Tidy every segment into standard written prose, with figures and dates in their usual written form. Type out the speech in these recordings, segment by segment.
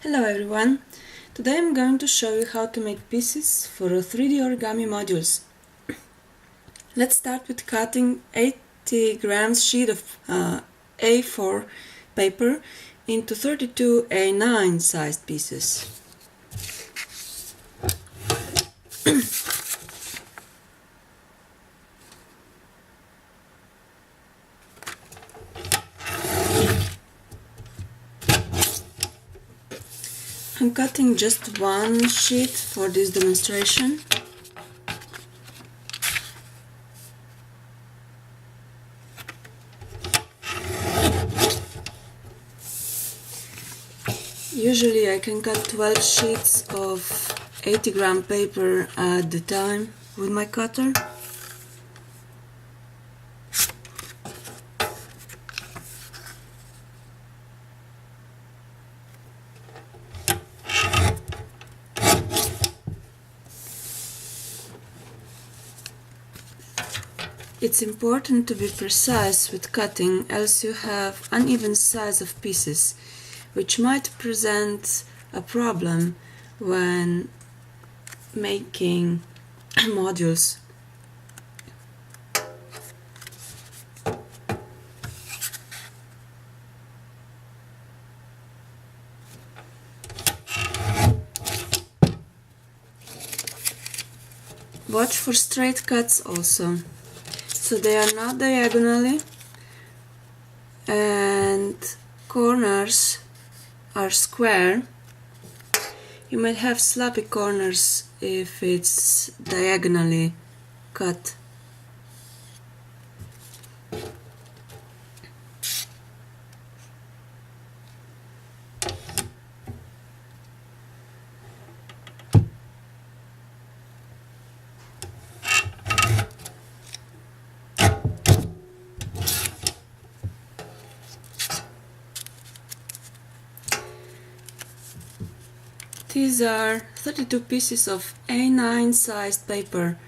Hello everyone! Today I'm going to show you how to make pieces for 3D origami modules. Let's start with cutting 80 grams sheet of A4 paper into 32 A9 sized pieces. I'm cutting just one sheet for this demonstration. Usually I can cut 12 sheets of 80-gram paper at a time with my cutter. It's important to be precise with cutting, else you have uneven size of pieces, which might present a problem when making modules. Watch for straight cuts also, so they are not diagonally and corners are square. You might have sloppy corners if it's diagonally cut. These are 32 pieces of A9 sized paper.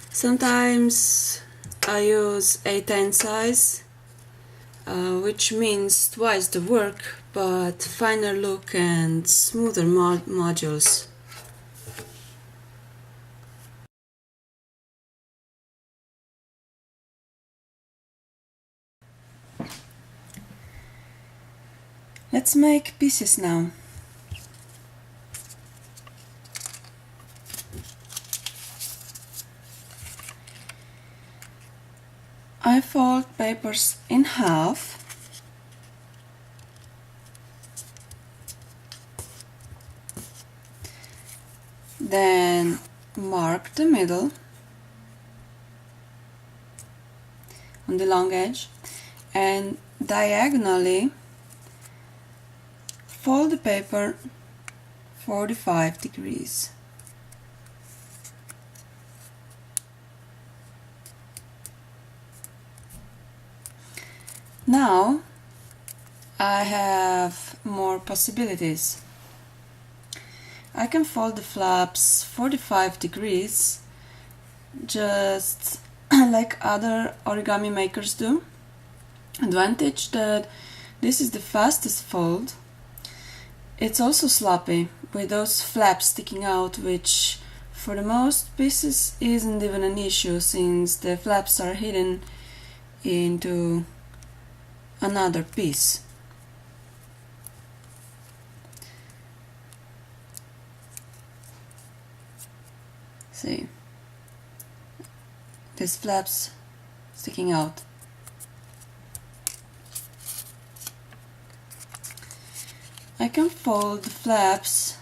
Sometimes I use A10 size, which means twice the work, but finer look and smoother modules. Let's make pieces now. I fold papers in half. Then mark the middle on the long edge and diagonally fold the paper 45 degrees. Now I have more possibilities. I can fold the flaps 45 degrees, just like other origami makers do. Advantage that this is the fastest fold. It's also sloppy, with those flaps sticking out, which for the most pieces isn't even an issue, since the flaps are hidden into another piece. See, these flaps sticking out. I can fold the flaps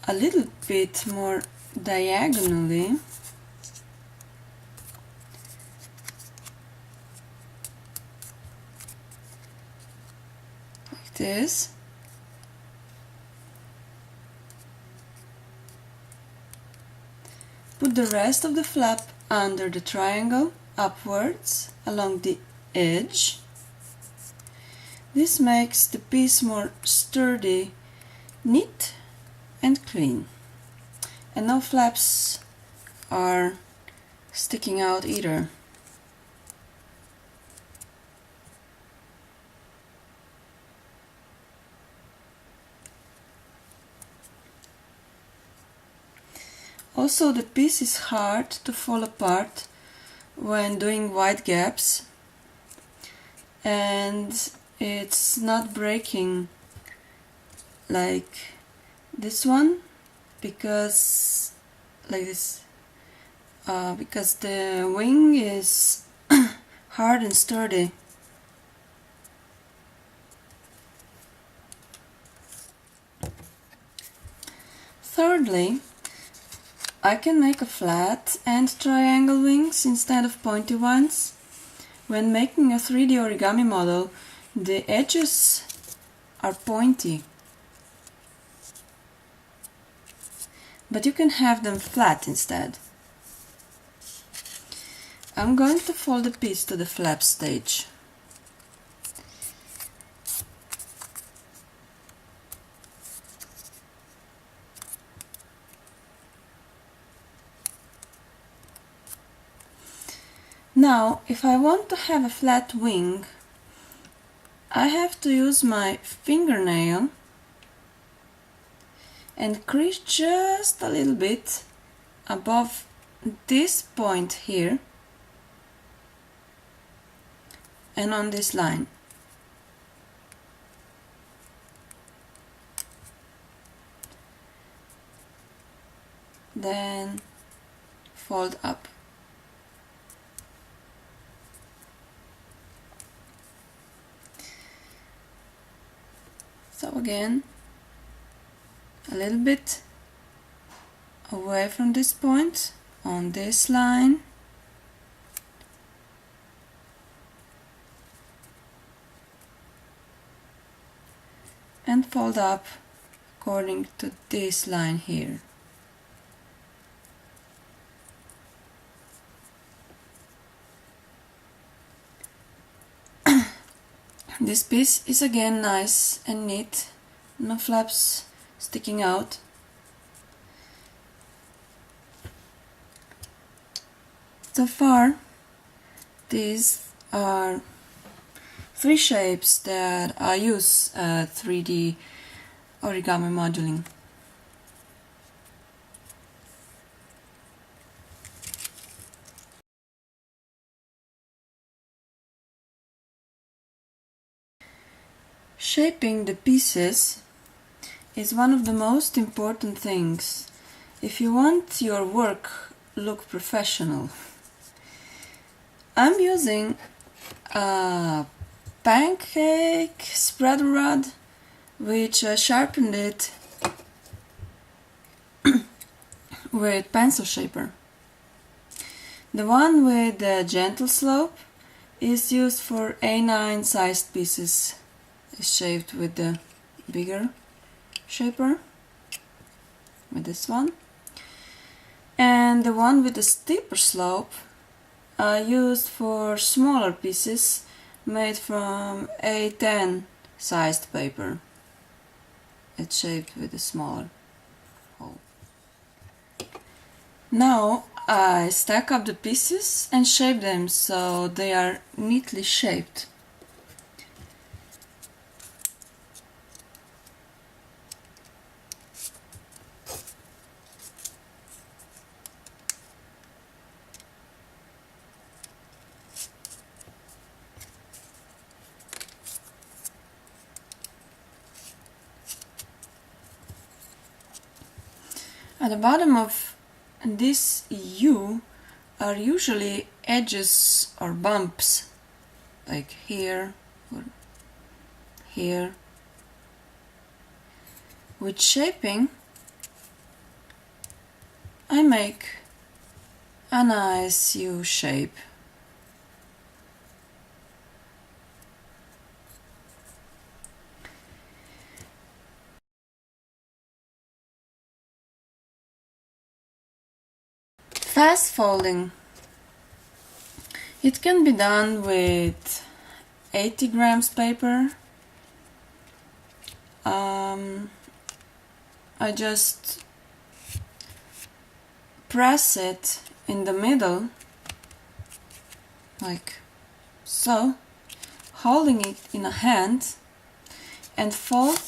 a little bit more diagonally. This. Put the rest of the flap under the triangle upwards along the edge. This makes the piece more sturdy, neat and clean. And no flaps are sticking out either. Also, the piece is hard to fall apart when doing wide gaps, and it's not breaking like this one, because like this, because the wing is hard and sturdy. Thirdly, I can make a flat and triangle wings instead of pointy ones. When making a 3D origami model, the edges are pointy, but you can have them flat instead. I'm going to fold the piece to the flap stage. Now, if I want to have a flat wing, I have to use my fingernail and crease just a little bit above this point here and on this line. Then fold up. So again, a little bit away from this point on this line, and fold up according to this line here. This piece is again nice and neat, no flaps sticking out. So far, these are 3 shapes that I use 3D origami modeling. Shaping the pieces is one of the most important things if you want your work look professional. I'm using a pancake spreader rod, which I sharpened it with pencil shaper. The one with the gentle slope is used for A9 sized pieces. Is shaped with the bigger shaper, with this one, and the one with the steeper slope I used for smaller pieces made from A10 sized paper. It's shaped with a smaller hole. Now I stack up the pieces and shape them so they are neatly shaped. At the bottom of this U are usually edges or bumps, like here or here. With shaping, I make a nice U shape. Fast folding. It can be done with 80 grams paper. I just press it in the middle, like so, holding it in a hand, and fold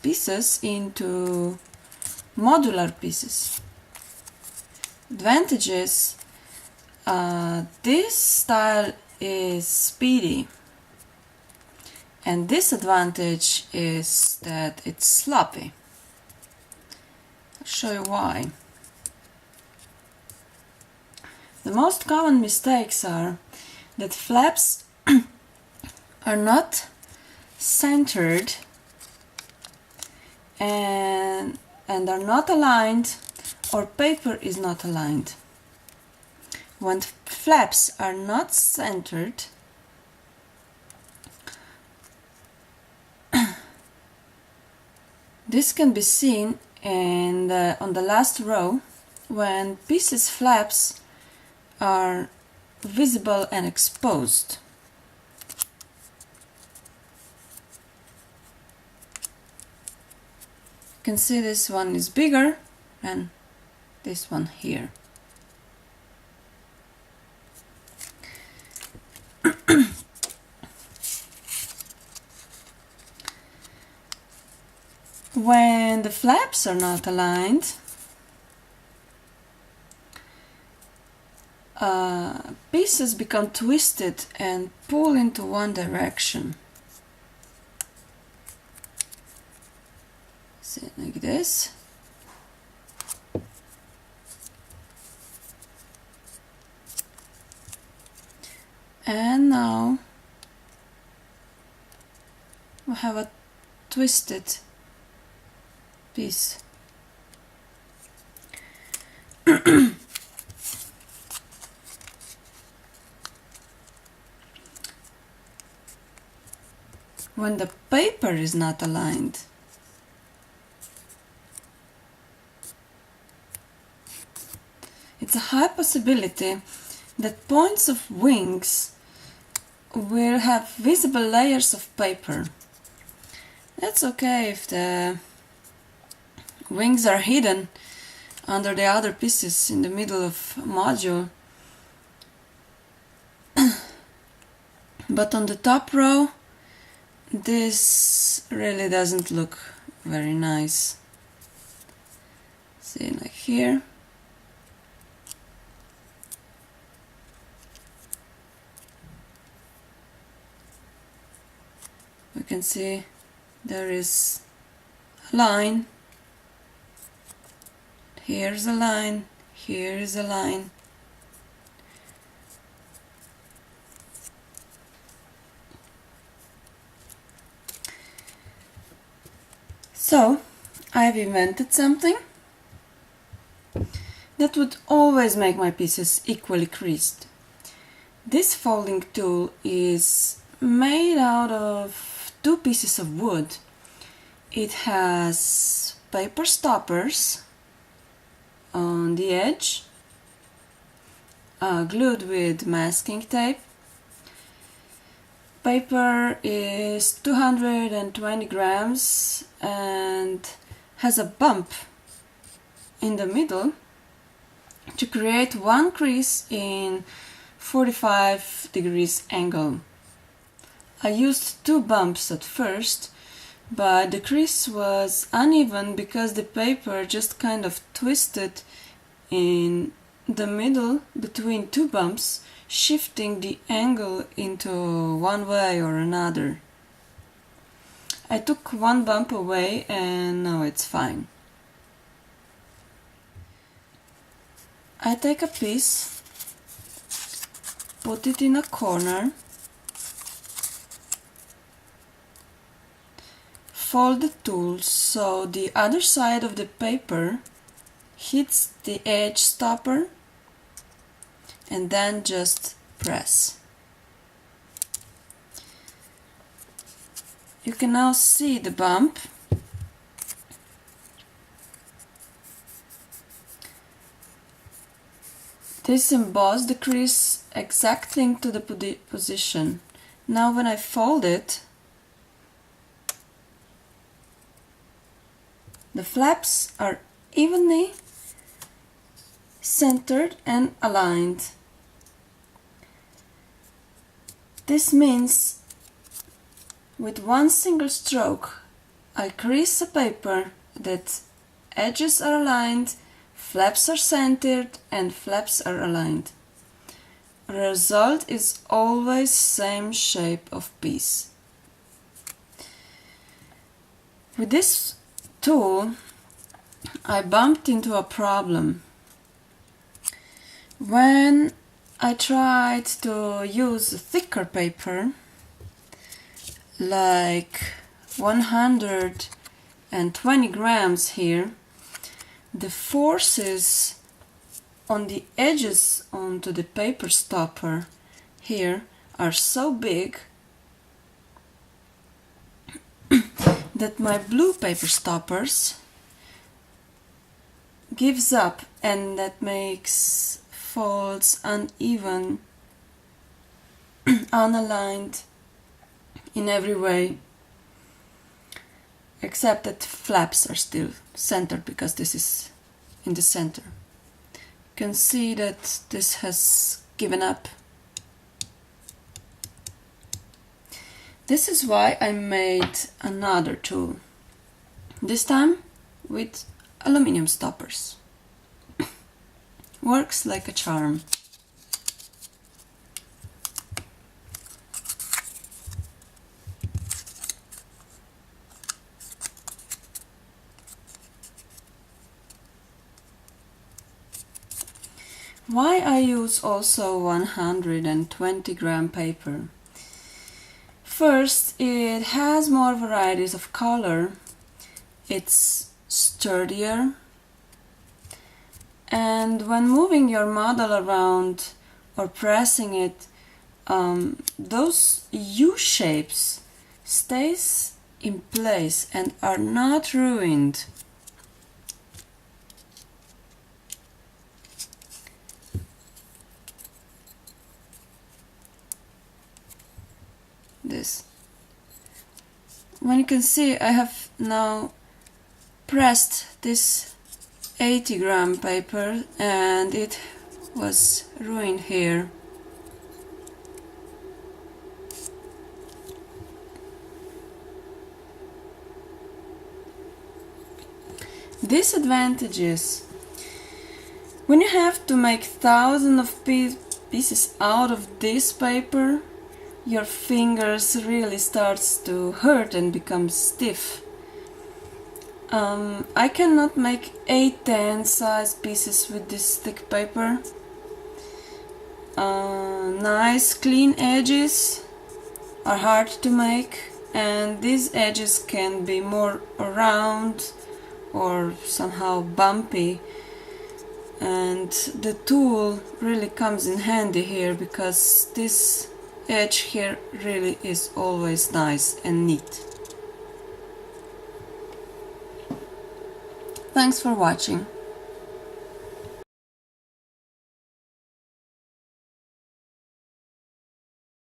pieces into modular pieces. advantages, this style is speedy, and disadvantage is that it's sloppy. I'll show you why. The most common mistakes are that flaps are not centered and are not aligned, or paper is not aligned. When flaps are not centered, this can be seen on the last row when pieces flaps are visible and exposed. You can see this one is bigger than this one here. When the flaps are not aligned, pieces become twisted and pull into one direction. See, like this. And now we have a twisted piece. When the paper is not aligned, it's a high possibility that points of wings will have visible layers of paper. That's okay if the wings are hidden under the other pieces in the middle of a module. But on the top row, this really doesn't look very nice. See, like here. We can see there is a line. Here's a line, here is a line. So, I've invented something that would always make my pieces equally creased. This folding tool is made out of two pieces of wood. It has paper stoppers on the edge, glued with masking tape. Paper is 220 grams and has a bump in the middle to create one crease in 45 degrees angle. I used two bumps at first, but the crease was uneven because the paper just kind of twisted in the middle between two bumps, shifting the angle into one way or another. I took one bump away and now it's fine. I take a piece, put it in a corner, fold the tool so the other side of the paper hits the edge stopper, and then just press. You can now see the bump. This embossed the crease exactly into the position. Now when I fold it, the flaps are evenly centered and aligned. This means with one single stroke I crease a paper that edges are aligned, Flaps are centered and flaps are aligned. The result is always same shape of piece. With this tool, I bumped into a problem. When I tried to use thicker paper, like 120 grams here, the forces on the edges onto the paper stopper here are so big that my blue paper stoppers gives up, and that makes folds uneven, unaligned in every way, except that flaps are still centered because this is in the center. You can see that this has given up. This is why I made another tool, this time with aluminum stoppers. Works like a charm. Why I use also 120 gram paper? First, it has more varieties of color, it's sturdier, and when moving your model around or pressing it, those U shapes stays in place and are not ruined. This. When you can see, I have now pressed this 80 gram paper and it was ruined here. Disadvantages: when you have to make thousands of pieces out of this paper, your fingers really starts to hurt and become stiff. I cannot make 8-10 size pieces with this thick paper. Nice clean edges are hard to make, and these edges can be more round or somehow bumpy, and the tool really comes in handy here because this edge here really is always nice and neat. Thanks for watching.